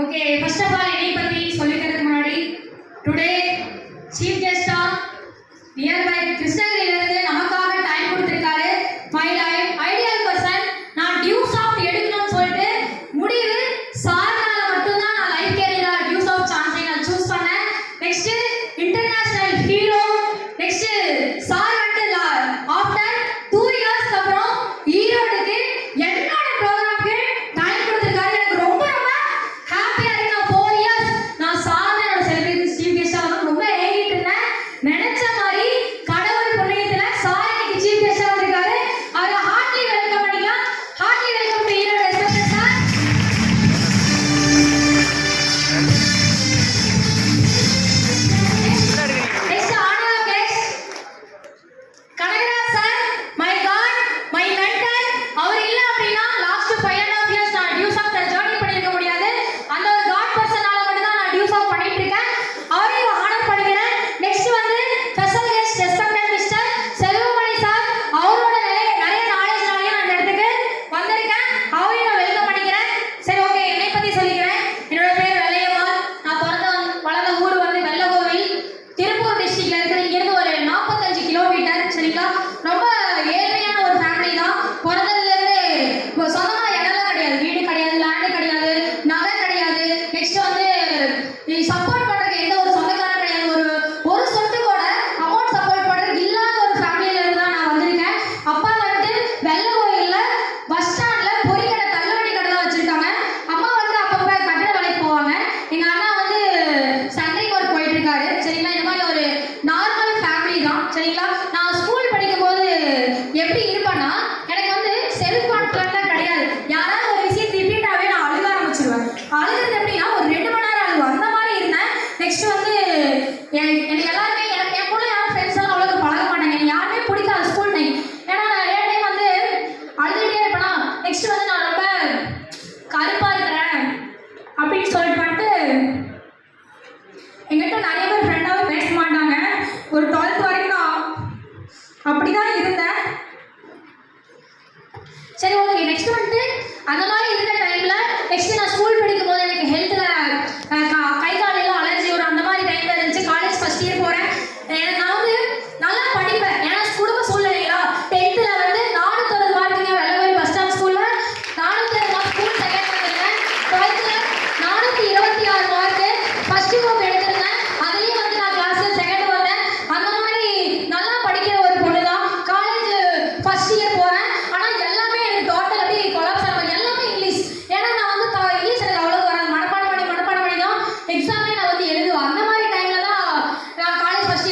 Okay, first of all என்னை பத்தி சொல்லிக்கிறதுக்கு முன்னாடி டுடே சீஃப் கெஸ்டா நியர்பை கிருஷ்ணகிரியிலிருந்து நமக்காக டைம் கொடுத்திருக்காரு. My ideal person. நான் டியூஸ் ஆஃப் எடுக்கணும்னு சொல்லிட்டு முடிவு சார்னால மட்டும்தான் நான் லைஃப் கேரியரா டியூஸ் ஆஃப் சான்ஸை நான் சூஸ் பண்ணேன். Next international hero. Next sir வந்து ஆஃப்டர் 2 இயர்ஸ்க்கு அப்புறம் ஈரோடுக்கு என்னோட ப்ரோக்ராம்க்கு டைம் கொடுத்திருக்காரு. எனக்கு ரொம்ப ரொம்ப ஹாப்பியா இருக்கு. 4 இயர்ஸ் நான் சார் என்னோட செலிபிரிட்டி சீஃப் கெஸ்டா ரொம்ப ஏங்கிட்டு இருந்தேன். நினைச்ச மாதிரி கடவுள் புண்ணியத்துல சார் இன்னைக்கு சீஃப் கெஸ்டா வந்திருக்காரு. அவரை ஹார்ட்லி வெல்கம் பண்ணிக்கலாம். Heartly welcome to Erode special sir. Next honour guest Kanagaraj sir. My god, my mentor. அவர் இல்ல அப்படின்னா லாஸ்ட் 5.5 இயர்ஸ் நான் டியூஸ் ஆஃப் ஜர்னி பண்ணிருக்க முடியாது. அந்த ஒரு காட் பர்சனால மட்டும் தான் நான் டியூஸ் ஆஃப் பண்ணிட்டு இருக்கேன். அவரையும் ஆனர் பண்ணிக்கிறேன். நெக்ஸ்ட் வந்து special guest respected mister Selvamani sir. அவரோட நிறைய நாலேஜ்னாலே நான் இந்த இடத்துக்கு வந்திருக்கேன். அவரையும் நான் வெல்கம் பண்ணிக்கிறேன். சரி, ஓகே, என்னை பத்தி சொல்லிக்கிறேன். என்னோட பேர் வெள்ளையம்மாள். நான் வளர்ந்த ஊர் வந்து வெள்ளகோவில், திருப்பூர் டிஸ்ட்ரிக்ட்ல இருக்குது. இங்கிருந்து ஒரு 45 கிலோமீட்டர். சரிங்களா? ரொம்ப ஏழ்மையான ஒரு ஃபேமிலி தான். பிறந்ததுல இருந்து சொந்தமா இடம்லாம் கிடையாது, வீடு கிடையாது, லேண்டு கிடையாது, நகை கிடையாது. நெக்ஸ்ட் வந்து சப்போர்ட் பண்றதுக்கு எந்த ஒரு சொந்தக்காரன் கிடையாது. ஒரு சொத்து கூட அமௌண்ட் சப்போர்ட் பண்றதுக்கு இல்லாத ஒரு ஃபேமிலியில இருந்து தான் நான் வந்திருக்கேன். அப்பா வந்து வெள்ளகோயில்ல பஸ் ஸ்டாண்ட்ல பொறிக்கடை தள்ளுவண்டி கடை தான் வச்சிருக்காங்க. அம்மா வந்து அப்பப்ப கட்டட வேலைக்கு போவாங்க. எங்க அண்ணா வந்து சண்டை ஒர்க் போயிட்டு இருக்காரு. சரிங்களா? இந்த மாதிரி ஒரு நார்மல் ஃபேமிலி தான். சரிங்களா? நான் ஸ்கூல் படிக்கும் போது எப்படி இருப்பேன்னா, எனக்கு வந்து செல்ஃப் கான்ஃபிடென்ட்டா கிடையாது. யாராவது ஒரு விஷயம் ரிப்பீட்டாவே நான் அழுக ஆரம்பிச்சிருவேன். அழுகிறது எப்படின்னா ஒரு 2 மணி நேரம் அழுவேன். அந்த மாதிரி இருந்தேன். நெக்ஸ்ட் வந்து எனக்கு எல்லாருமே என் கூட யாரும் ஃப்ரெண்ட்ஸ் எல்லாம் அவ்வளோக்கு பழக மாட்டாங்க. எனக்கு யாருமே பிடிக்காது ஸ்கூல் டைம். ஏன்னா நான் நிறைய டைம் வந்து அழுதுகிட்டே இருப்பேனா. நெக்ஸ்ட் வந்து நான் ரொம்ப கருப்பா இருக்கிறேன் அப்படின்னு சொல்லிட்டு வந்துட்டு எங்கிட்ட நிறைய பேர் ஃப்ரெண்டாகவே பேச மாட்டாங்க. ஒரு 12th வரைக்கும் நான் அப்படிதான் இருந்தேன். சரி, ஓகே. நெக்ஸ்ட் வந்துட்டு அந்த மாதிரி இருந்த டைம்ல நெக்ஸ்ட் நான் ஸ்கூல் படிக்கும் போது எனக்கு ஹெல்த்ல கை காலெல்லாம் அலர்ஜி வரும். அந்த மாதிரி டைம்ல இருந்துச்சு. காலேஜ் ஃபர்ஸ்ட் இயர் போறேன். நான் வந்து நல்லா படிப்பேன். ஏன்னா குடும்ப சூழ்நிலைங்களா. 10th வந்து 460 மார்க்குங்க வெள்ளகோயில் பஸ் ஸ்டாண்ட் ஸ்கூல்ல 460 மார்க் ஸ்கூல் செகண்ட் வந்திருந்தேன். 12th 426 மார்க்கு ஃபர்ஸ்ட் குரூப் எடுத்திருந்தேன். அதுலயும் வந்து நான் கிளாஸ்ல செகண்ட் வந்தேன். அந்த மாதிரி நல்லா படிக்கிற ஒரு பொண்ணு தான். காலேஜ் ஃபர்ஸ்ட் இயர் போறேன். ஆனா எல்லாமே எனக்கு டோட்டல் அப்படி கொலாப்ஸ் ஆகும். எல்லாமே இங்கிலீஷ். ஏன்னா நான் வந்து இங்கிலீஷ் எனக்கு அவ்வளவு வராது. மனப்பாடம் பண்ணி தான் எக்ஸாமே நான் வந்து எழுதுவேன். அந்த மாதிரி டைம்ல தான் நான் காலேஜ் ஃபர்ஸ்ட்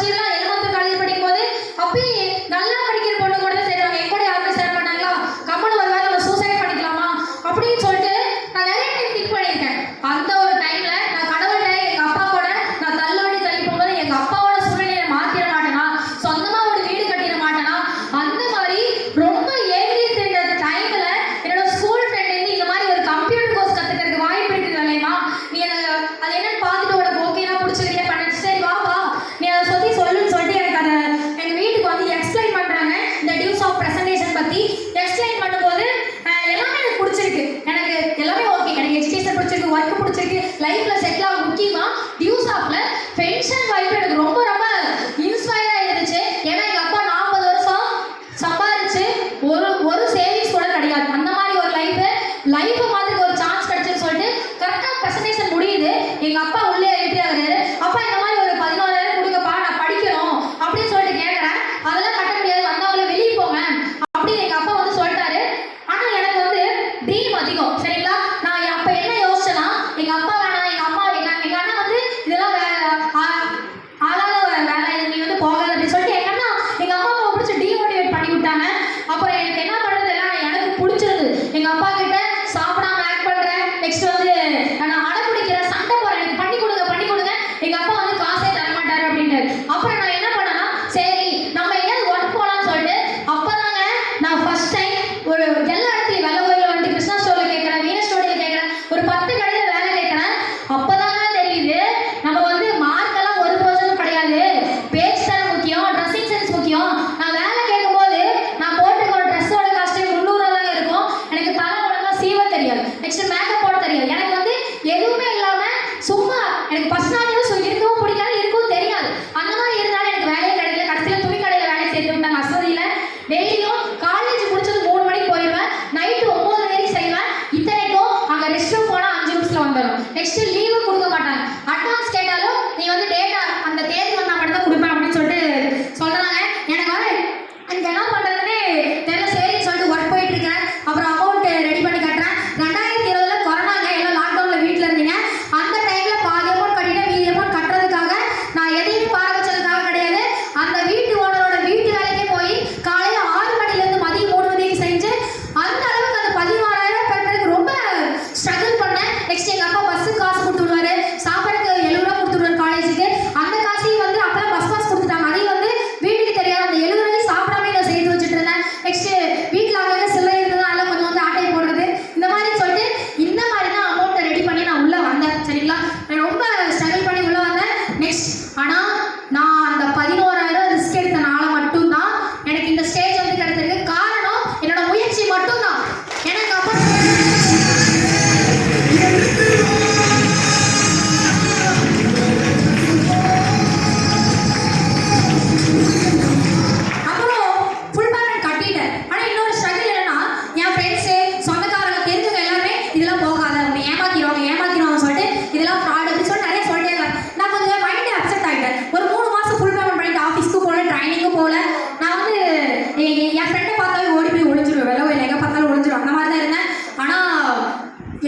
இயர்ல 11th காலேஜ் படிக்கும் போது அப்பயே நல்லா படிக்கிற பொண்ணு கூட தான் சேருவாங்க. என் கூட யாருமே சேர மாட்டாங்களா. கம்மன் ஒரு வேலை நம்ம சூசைட் பண்ணிக்கலாமா அப்படின்னு சொல்லிட்டு நான் நிறைய டைம் திங்க் பண்ணியிருக்கேன். அந்த ஒரு டைம்ல நான் கடவுள்கிட்ட எங்க அப்பா கூட நான் தள்ளுவண்டி தள்ளி போகும்போது எங்க அப்பாவோட சூழ்நிலையை மாத்திர மாட்டேனா, சொந்தமா ஒரு வீடு கட்டிட மாட்டேனா, அந்த மாதிரி ரொம்ப ஏங்கிட்டு இருந்த டைம்ல என்னோட ஸ்கூல் ஃப்ரெண்ட் வந்து இந்த மாதிரி ஒரு கம்ப்யூட்டர் கோர்ஸ் கத்துக்கிறதுக்கு வாய்ப்பு இருக்குது இல்லையா, நீ அது என்னன்னு பார்த்துட்டு உனக்கு ஓகேனா பிடிச்சிருக்கியா பண்ண, சரி வா நீ அதை சொல்லி சொல்லுன்னு சொல்லிட்டு எனக்கு அதை எங்க வீட்டுக்கு வந்து எக்ஸ்பிளைன் பண்றாங்க. இந்த டியூஸ் ஆஃப் பிரசன்டேஷன் பத்தி எக்ஸ்பிளைன் பண்ணும்போது எல்லாமே எனக்கு பிடிச்சிருக்கு. எனக்கு எல்லாமே ஓகே. எனக்கு எஜுகேஷன் பிடிச்சிருக்கு, ஒர்க் பிடிச்சிருக்கு, லைஃப்ல செட்டில் ஆக முக்கியமா டியூஸ் ஆஃப்ல பென்ஷன் வாய்ப்பு எனக்கு ரொம்ப ரொம்ப இன்ஸ்பயரா இருந்துச்சு. ஏன்னா எங்க அப்பா 40 வருஷம் சம்பாதிச்சு ஒரு சேவிங்ஸ் கூட கிடையாது. அந்த மாதிரி ஒரு லைஃப் மாதிரி ஒரு சான்ஸ் கிடைச்சுன்னு சொல்லிட்டு கரெக்டா பிரசன்டேஷன் முடியுது. எங்க அப்பா உள்ளே என்ட்ரி ஆகுறாரு. அப்பா இந்த மாதிரி ஒரு 14,000 கொடுங்கப்பா, நான் படிக்கணும் அப்படின்னு சொல்லிட்டு கேட்கறேன். அதெல்லாம் கட்ட முடியாது, வந்தவங்கள வெளியே போங்க அப்படின்னு எங்க அப்பா வந்து சொல்லிட்டாரு. ஆனா எனக்கு வந்து ட்ரீம் அதிகம். சரிங்களா? நான் அப்ப என்ன யோசிச்சேன்னா, எங்க அப்பா வேணாம், எங்க அம்மா எங்க அண்ணன் வந்து இதெல்லாம் ஆளாத வேலை, நீ வந்து போகாத அப்படின்னு சொல்லிட்டு எங்க அம்மா அப்பாவை பிடிச்சி டீமோட்டிவேட் பண்ணி விட்டாங்க. அப்புறம் எனக்கு என்ன பண்றது எல்லாம் எனக்கு பிடிச்சிருது. எங்க அப்பா கிட்ட சாப்பிடாம ஆக்ட் பண்றேன். நெக்ஸ்ட் வந்து நான் அடை பிடிக்கிறேன், சண்டை போறேன், எனக்கு பண்ணி கொடுங்க. எங்க அப்பா வந்து காசே தர மாட்டாரு அப்படின்ட்டு. அப்புறம் நான் என்ன பண்ணேன்னா, சரி நம்ம எங்கேயாவது ஒர்க் போலாம்னு சொல்லிட்டு அப்பதாங்க நான் ஃபர்ஸ்ட் டைம் ஒரு எல்லா இடத்துலையும் வெள்ளகோயில வந்து கிருஷ்ணா ஸ்டோர்ல கேட்கறேன், வீண ஸ்டோர்ல கேட்கறேன், ஒரு 10 கடையில வேலை கேட்கறேன். அப்பதாங்க தெரியுது நம்ம வந்து மார்க் எல்லாம் ஒரு பிரோஜனம் கிடையாது. பேச்சு தான் முக்கியம், ட்ரெஸ்ஸிங் சென்ஸ் முக்கியம். நான் வேலை கேட்கும் போது நான் போட்டுக்கிற ட்ரெஸ்ஸோட காஸ்டே 300 தான் இருக்கும். எனக்கு தலை ஒழுங்கா சீவ தெரியாது, நெக்ஸ்ட் மேக்கப் போட தெரியாது. எனக்கு வந்து வந்துடும். நெக்ஸ்ட் லீவு கொடுக்க மாட்டாங்க. அட்வான்ஸ் கேட்டாலும் நீ வந்து டேட்டா அந்த தேதி வந்தா மட்டும் தான் கொடுப்பேன் அப்படின்னு சொல்லிட்டு சொல்றாங்க. எனக்கு வர எனக்கு என்ன பண்றதுன்னு தெரியல. சரின்னு சொல்லிட்டு ஒர்க் போயிட்டு இருக்கேன். அப்புறம் அமௌண்ட் ரெடி பண்ணி கட்டுறேன். 2020 கொரோனாங்க, எல்லாம் லாக்டவுன்ல வீட்டில் இருந்தீங்க. அந்த டைம்ல பாதி அமௌண்ட் கட்டிட்டு மீதி அமௌண்ட் கட்டுறதுக்காக நான் எதையுமே பாரபட்சத்துக்காக கிடையாது. அந்த வீட்டு ஓனரோட வீட்டு வேலைக்கே போய் காலையில 6 மணிலேருந்து மதியம் 3 மணிக்கு செஞ்சு அந்த அளவுக்கு அந்த 16,000 கட்டுறதுக்கு ரொம்ப ஸ்ட்ரகிள் பண்ணேன். நெக்ஸ்ட் எங்க அப்பா பஸ்ஸுக்கு காசு கொடுத்து விடுவாரு, சாப்பாடுக்கு 70 ரூபா கொடுத்து விடுவாரு காலேஜுக்கு. அந்த காசையும் வந்து அப்பெல்லாம் பஸ் பாஸ் கொடுத்துட்டாங்க. அதையும் வந்து வீட்டுக்கு தெரியாது. அந்த 70 ரூபாய் சாப்பிடாம நான் சேர்த்து வச்சுட்டு இருந்தேன். நெக்ஸ்ட் வீட்டில் அங்கே சில்லறை இருந்தது, அதில் கொஞ்சம் வந்து ஆட்டை போடுறது, இந்த மாதிரி சொல்லிட்டு இந்த மாதிரி தான் அமௌண்ட்டை ரெடி பண்ணி நான் உள்ள வந்தேன். சரிங்களா, நான் ரொம்ப ஸ்ட்ரகிள் பண்ணி உள்ள வந்தேன். நெக்ஸ்ட் ஆனால் நான் அந்த 11,000 ரிஸ்க் எடுத்தனால மட்டும்தான் எனக்கு இந்த ஸ்டேஜ் வந்து கிடைச்சிருக்கு. காரணம் என்னோட முயற்சி மட்டும்தான். எனக்கு அப்போ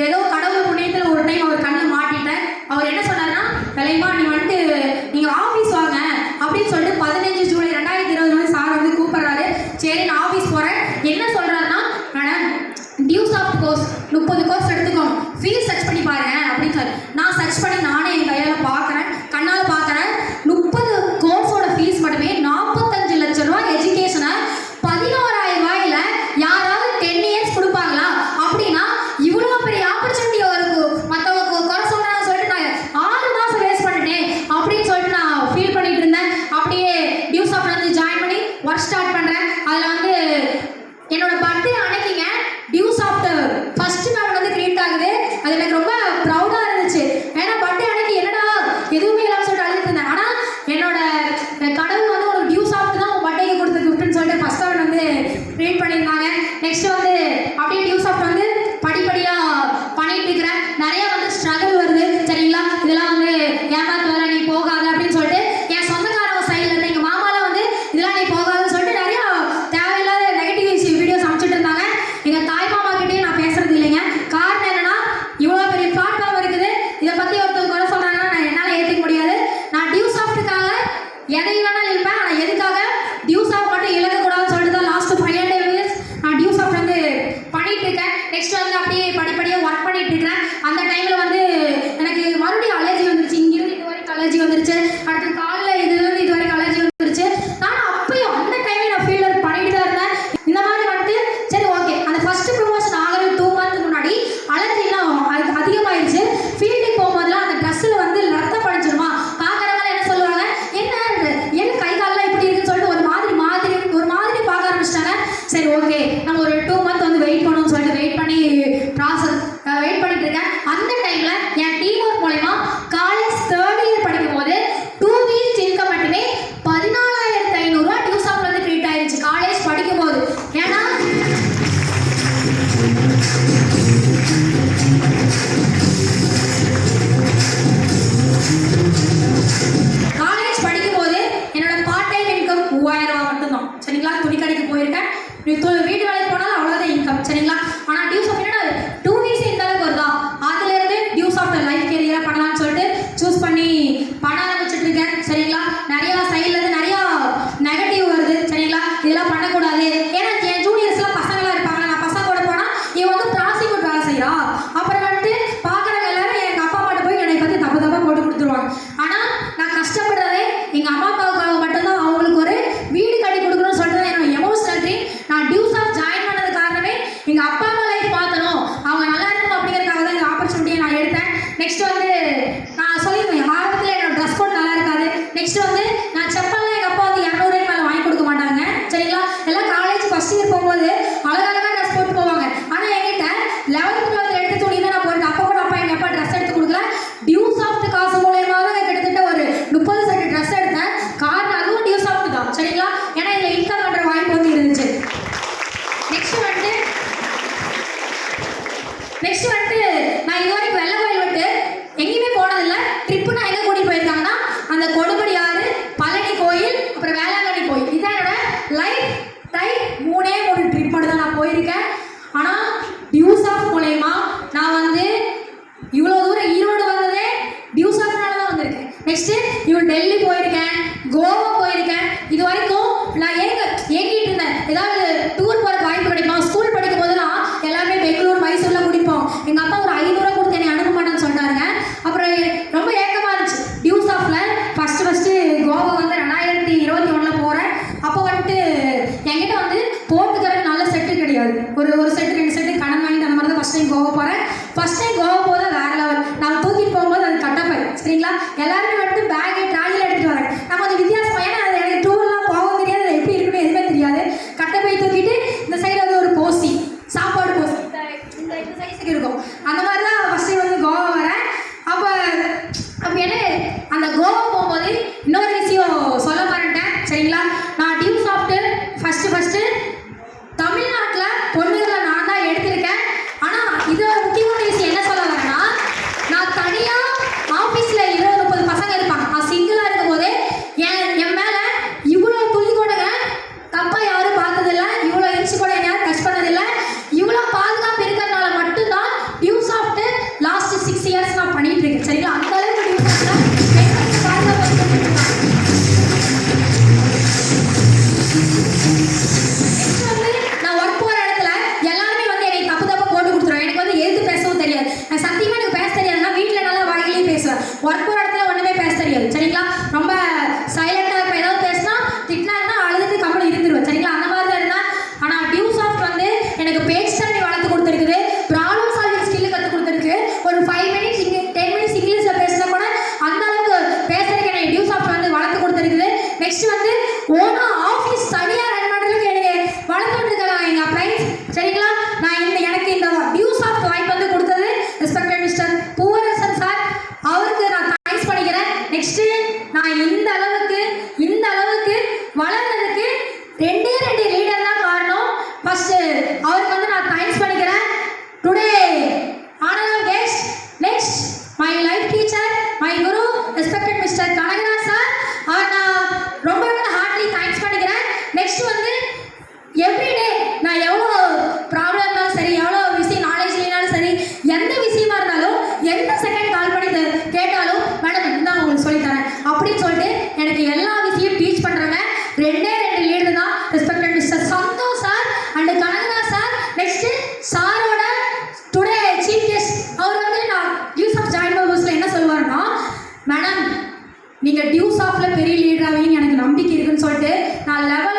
ஏதோ கடவுள் புண்ணியத்தில் ஒரு டைம் அவர் கண்ணில் மாட்டிட்டேன். அவர் என்ன சொன்னார்னா, விலைமா நீ வந்துட்டு நீங்கள் ஆஃபீஸ் வாங்க அப்படின்னு சொல்லிட்டு 15 ஜூலை 2020 சார் வந்து கூப்பிட்றாரு. சரி நான் ஆஃபீஸ் போகிறேன். என்ன சொல்கிறாருன்னா, மேடம் டியூஸ் ஆஃப் கோர்ஸ் 30 கோர்ஸ் எடுத்துக்கோங்க, ஃபீஸ் சர்ச் பண்ணி பாருங்க அப்படின்னு சொல்லி நான் சர்ச் பண்ணி நானே என் கையால் பார்க்குறேன், கண்ணால் பார்க்குறேன். 30 கோர்ஸோட ஃபீஸ் மட்டுமே 45 லட்சம் ரூபா. எஜுகேஷனை 11,000 ரூபாயில யாராவது 10 இயர்ஸ் கொடுப்பாங்களா? அப்படின்னா இவ்வளோ பெரிய ஆப்பர்ச்சுனிட்டி மற்றவங்க குறை சொல்கிறான்னு சொல்லிட்டு நான் 6 மாதம் வேஸ்ட் பண்ணிட்டேன் அப்படின்னு சொல்லிட்டு நான் ஃபீல் பண்ணிட்டு இருந்தேன். அப்படியே டியூஸ் ஆஃப் வந்து ஜாயின் பண்ணி ஒர்க் ஸ்டார்ட் பண்ணுறேன். அதில் வந்து என்னோட பர்த்டே அன்னைக்குங்க டியூஸ் ஆஃப்ட் ஃபர்ஸ்ட் நாள் வந்து கிரியேட் ஆகுது. அது எனக்கு ரொம்ப ப்ரௌடாக இருந்துச்சு. ஏன்னா பர்த்டே அன்னைக்கு என்னடா எதுவுமே இல்லாமல் சொல்லிட்டு அழுதுட்டு இருந்தேன். ஆனால் என்னோட கடவுள் வந்து ஒரு டியூஸ் ஆஃப்ட் தான் உன் பர்த்டேக்கு கொடுத்த கிஃப்ட்னு சொல்லிட்டு ஃபர்ஸ்ட் நாள் வந்து கிரியேட் பண்ணியிருந்தாங்க. நெக்ஸ்ட் வந்து அப்படியே டியூஸ் ஆஃப்ட் வந்து படிப்படியாக பண்ணிட்டு இருக்கிறேன். நிறைய வந்து ஸ்ட்ரகிள் வருது. சரிங்களா, இதெல்லாம் வந்து ஏமாத்து வேலை, நீ போகாத அப்படின்னு சொல்லிட்டு என் சொந்தக்காரங்க சைடில் இருந்து எங்கள் மாமாலாம் வந்து இதெல்லாம் நீ போகாதுன்னு சொல்லிட்டு நிறைய தேவையில்லாத நெகட்டிவ் வீடியோஸ் அமைச்சிட்டு இருந்தாங்க. எங்கள் தாய் மாமா கிட்டேயும் நான் பேசுறது இல்லைங்க. காரணம் என்னன்னா, இவ்வளோ பெரிய பிளாட்ஃபார்ம் இருக்குது, இதை பற்றி ஒருத்தவங்க குறை சொல்கிறாங்கன்னா நான் என்னால் ஏற்றுக்க முடியாது. நான் டியூஸ் ஆஃப்ட்டுக்காக எதை வேணாலும் இருப்பேன். ஆனால் எதுக்காக டியூஸ் ஆஃப் மட்டும் இழக்கக்கூடாதுன்னு சொல்லிட்டு தான் லாஸ்ட் 5 இயர்ஸ் நான் டியூஸ் ஆஃப் வந்து பண்ணிட்டு இருக்கேன். நெக்ஸ்ட் வந்து அப்படியே படிப்படியாக ஒர்க் பண்ணிட்டு இருக்கிறேன். அந்த டைமில் வந்து எனக்கு மறுபடியும் அலர்ஜி வந்துருச்சு. இங்கிருந்து இது வரைக்கும் அலர்ஜி வந்துருச்சு. அடுத்து காலில் இதுலேருந்து இது வரைக்கும் அலர்ஜி வந்துருச்சு. ஆனால் அப்பயும் அந்த டைமே நான் ஃபீல் பண்ணிட்டு தான் இருந்தேன். இந்த மாதிரி வந்துட்டு சரி ஓகே, அந்த ஃபர்ஸ்ட் ப்ரொமோஷன் ஆகிற 2 மந்த்க்கு முன்னாடி அலர்ஜிலாம் அதிகமாகிடுச்சு. ஃபீல்டுக்கு போகும்போதெல்லாம் அந்த ட்ரெஸ்ஸில் வந்து ரத்தம் படிச்சிருமா, பார்க்குறவங்க என்ன சொல்லுவாங்க, என்ன கை காலெலாம் இப்படி இருக்குன்னு சொல்லிட்டு ஒரு மாதிரி பார்க்க ஆரம்பிச்சிட்டாங்க. சரி ஓகே, நம்ம ஒரு 2 மந்த் வந்து வெயிட் பண்ணணும்னு சொல்லிட்டு வெயிட் பண்ணிட்டு இருக்கேன். அந்த டைம்ல என் டீம் ஒர்க் மூலமா காலேஜ் 3rd இயர் படிக்கும் போது 2 வீக்ஸ் இன்கம் மட்டுமே 14,500 ரூபா டியூஸ் ஆஃப் வந்து கிரியேட் ஆயிருச்சு காலேஜ் படிக்கும் போது. ஏன்னா காலேஜ் படிக்கும் போது என்னோட பார்ட் டைம் இன்கம் 3000 ரூபா மட்டும்தான். சரிங்களா, துணி கடைக்கு போயிருக்கேன், வீட்டு வேலைக்கு போனாலும் அவ்வளோதான் இன்கம். சரிங்களா, ஆனால் டியூஸ் ஆஃப் என்னன்னா 2 வீக்ஸ் இந்த அளவுக்கு வருதா, அதுலேருந்து டியூஸ் ஆஃப் லைஃப் கேரியராக பண்ணலாம்னு சொல்லிட்டு சூஸ் பண்ணி பண்ண ஆரம்பிச்சுட்டு இருக்கேன். சரிங்களா, நிறையா சைட்லேருந்து நிறையா நெகட்டிவ் வருது. சரிங்களா, இதெல்லாம் பண்ணக்கூடாது. ஏன்னா என் ஜூனியர்ஸ்லாம் பசங்களாம் இருப்பாங்க. நான் பசங்க கூட போனால் இவன் வந்து ப்ராசிக்யூட் வேலை செய்கிறா, அப்புறம் வந்துட்டு பார்க்குறவங்க எல்லாரும் எங்கள் அப்பா அம்மாட்ட போய் என்னை பற்றி தப்பாக போட்டு கொடுத்துருவாங்க. ஆனால் நான் கஷ்டப்படுறதே எங்கள் அம்மா அப்பாவுக்காக மட்டும்தான். அவங்களுக்கு ஒரு வீடு கட்டி கொடுக்கணும்னு சொல்லிட்டு என்னோட எமோஷனல் ட்ரீம். நான் டியூஸ் ஆஃப் ஜாயின் பண்ணது காரணமே எங்கள் அப்பா அம்மா லைஃப் பார்க்கணும், அவங்க நல்லா இருக்கணும் அப்படிங்கிறதுக்காக தான் இந்த ஆப்பர்ச்சுனிட்டியை நான் எடுத்தேன். நெக்ஸ்ட் வந்து நான் சொல்லியிருந்தேன் ஆரம்பத்தில் என்னோட ட்ரெஸ் கோட் நல்லா இருக்காது. நெக்ஸ்ட் வந்து நான் செப்பல்லாம் எங்கள் அப்பா வந்து 200 ரூபாய்க்கு மேலே வாங்கி கொடுக்க மாட்டாங்க. சரிங்களா, எல்லாம் காலேஜ் ஃபர்ஸ்ட் இயர் போகும்போது அழகாக ட்ரெஸ் போட்டு போவாங்க. ஆனால் என்கிட்ட 11th 12th எடுத்து துணி தான் நான் போயிருக்கேன். அப்போ கூட அப்பா எங்கள் அப்பா ட்ரெஸ் எடுத்து கொடுக்கல. டியூஸ் ஆஃப்ட் காசு மூலயமா தான் கிட்டத்தட்ட ஒரு 30 செட் ட்ரெஸ் எடுத்தேன். காரணம் அதுவும் டியூஸ் ஆஃப்ட் தான். சரிங்களா, ஏன்னா இதில் இன்கம் பண்ணுற வாய்ப்பு வந்து இருந்துச்சு. நெக்ஸ்ட் வந்துட்டு நான் இது வரைக்கும் வெள்ளை கோயில் விட்டு ஃபர்ஸ்ட் டைம் கோவா போது வேற லெவல். நான் தூக்கிட்டு போகும்போது அது கட்டப்பை சரிங்களா. எல்லாருமே வந்து பேக் ட்ராலியில் எடுத்துட்டு வரேன். நான் கொஞ்சம் வித்தியாசமா, ஏன்னா அது எனக்கு டூர்லாம் போக தெரியாது, அது எப்படி இருக்குன்னு எதுவுமே தெரியாது. கட்டப்பை தூக்கிட்டு இந்த சைடு வந்து ஒரு போசி, சாப்பாடு போசி இந்த சைஸுக்கு இருக்கும். அந்த மாதிரி தான் ஃபர்ஸ்ட் வந்து கோவா வரேன். அப்போ என்ன அந்த கோவா போகும்போது இன்னொரு விஷயம் சொல்ல மாட்டேன் சரிங்களா. நான் டியூ சாப்பிட்டு ஃபர்ஸ்ட் தமிழ்நாட்டில் பொண்ணுகளை நான் தான் எடுத்திருக்கேன். ஆனால் இது ஒரு முக்கியமான விஷயம் என்ன சொல்ல வரேன்னா, நான் தனியாக ஆஃபீஸில் 20-30 பசங்க இருப்பாங்க. நான் சிங்கிளாக இருக்கும் போதே என் மேலே இவ்வளோ துளி கூடங்க தப்பாக யாரும் பார்த்ததில்லை, இவ்வளோ இன்ச்சு கூட யாரும் டச் பண்ணதில்லை. இவ்வளோ பாதுகாப்பு இருக்கிறதுனால மட்டும்தான் டியூ சாப்பிட்டு லாஸ்ட் 6 இயர்ஸ் நான் பண்ணிட்டு இருக்கேன் சரிங்களா. அந்த அளவுக்கு டியூ சாப்பிட்டா பாதுகாப்பு. நான் ஒர்க் போகிற இடத்துல எல்லாருமே வந்து எனக்கு தப்பு போட்டு கொடுத்துருவேன். எனக்கு வந்து எதுக்கு பேசவும் தெரியாது. நான் சத்தியமாக எனக்கு பேச தெரியாதுன்னா வீட்டில் நல்லா வாயிலே பேசுவேன். ஒர்க் போகிற இடத்துல ஒன்றுமே பேச தெரியாது சரிங்களா. ரொம்ப சைலண்டாக இருப்பேன். ஏதாவது பேசினா திட்டினாங்கன்னா அழுதுட்டு கம்பெனி இருந்துருவேன் சரிங்களா. அந்த மாதிரி தான் இருந்தேன். ஆனால் டியூ சாஃப்ட் வந்து எனக்கு பேச்சு தண்ணி வளர்த்து கொடுத்துருக்குது, ப்ராப்ளம் சால்விங் ஸ்கில்லு கற்றுக் கொடுத்துருக்கு. ஒரு 5 மினிட்ஸ் 10 மினிட்ஸ் இங்கிலீஷில் பேசினா கூட அந்த அளவுக்கு பேசுறதுக்கு எனக்கு டியூ சாஃப்ட் வந்து வளர்த்து கொடுத்துருக்குது. நெக்ஸ்ட் வந்து ஓனா ஆஃபீஸ் தனியாக ரன் பண்ணுறதுக்கு எனக்கு வளர்த்து விட்டுருக்காங்க எங்கள் ஃப்ரெண்ட்ஸ் சரிங்களா. எனக்கு இந்த டியூ சாஃப்ட் வாய்ப்பு வந்து கொடுத்தது ரெஸ்பெக்டட் மிஸ்டர் பூவரசன் சார், அவருக்கு நான் தேங்க்ஸ் பண்ணிக்கிறேன். நெக்ஸ்ட்டு நான் இந்த அளவுக்கு வளர்றதுக்கு 2 லீடர் தான் காரணம். ஃபர்ஸ்ட் அவருக்கு வந்து நான் தேங்க்ஸ் பண்ணிக்கிறேன். Today honourable guest, next my life teacher, my guru respected mister Kanagaraj sir, அவர் நான் ரொம்ப ஹார்ட்லி தேங்க்ஸ் பண்ணிக்கிறேன். நெக்ஸ்ட் வந்து எவ்ரிடே நான் எவ்வளோ ப்ராப்ளம் இருந்தாலும் சரி, எவ்வளோ விஷயம் நாலேஜ் இல்லைனாலும் சரி, எந்த விஷயமா இருந்தாலும் எந்த செகண்ட் கால் பண்ணி கேட்டாலும் மேடம் இதுதான் உங்களுக்கு சொல்லித்தரேன் அப்படின்னு சொல்லிட்டு எனக்கு எல்லா விஷயம் டீச் பண்ணுறாங்க. 2 லீடர் தான் respected mister Santosh sir and Kanagaraj sir. Next சாரோட டுடே சீஃப் கெஸ்ட், அவர் வந்து நான் டியூ சாஃப்ட் ஜாயின் பர்பஸில் என்ன சொல்லுவாருன்னா, மேடம் நீங்கள் டியூ சாஃப்டில் பெரிய லீடர் ஆவீங்கன்னு எனக்கு நம்பிக்கை இருக்குன்னு சொல்லிட்டு நான் லெவல்